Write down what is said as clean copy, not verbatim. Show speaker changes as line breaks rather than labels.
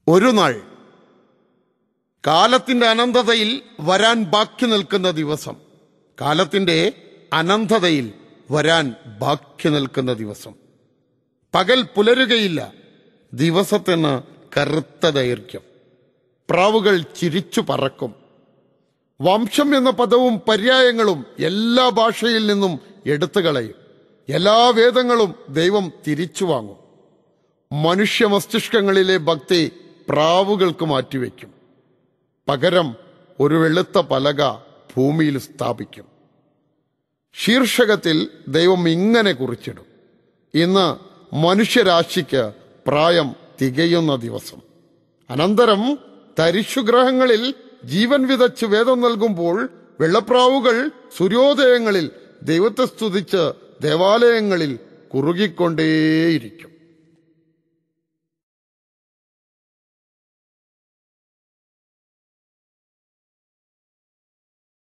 ഒരു നാൾ കാലത്തിന്റെ അനന്തതയിൽ വരാൻ ബാക്കി നിൽക്കുന്ന ദിവസം, കാലത്തിന്റെ അനന്തതയിൽ വരാൻ ബാക്കി നിൽക്കുന്ന ദിവസം. പകൽ പുലരുകയില്ല, ദിവസത്തിന് കറുത്ത ദൈർഘ്യം. പ്രാവുകൾ ചിരിച്ചു പറക്കും. വംശം എന്ന പദവും പര്യായങ്ങളും എല്ലാ ഭാഷയിൽ നിന്നും എടുത്തു കളയും. എല്ലാ വേദങ്ങളും ദൈവം തിരിച്ചു വാങ്ങും. മനുഷ്യ മസ്തിഷ്കങ്ങളിലെ ഭക്തി പ്രാവുകൾക്ക് മാറ്റിവെക്കും. പകരം ഒരു വെളുത്ത പലക ഭൂമിയിൽ സ്ഥാപിക്കും. ശീർഷകത്തിൽ ദൈവം ഇങ്ങനെ കുറിച്ചിടും: ഇന്ന് മനുഷ്യരാശിക്ക് പ്രായം തികയുന്ന ദിവസം. അനന്തരം തരിശുഗ്രഹങ്ങളിൽ ജീവൻ വിതച്ച് വേദം നൽകുമ്പോൾ വെള്ളപ്രാവുകൾ സൂര്യോദയങ്ങളിൽ ദൈവത്തെ സ്തുതിച്ച് ദേവാലയങ്ങളിൽ കുറുകിക്കൊണ്ടേയിരിക്കും.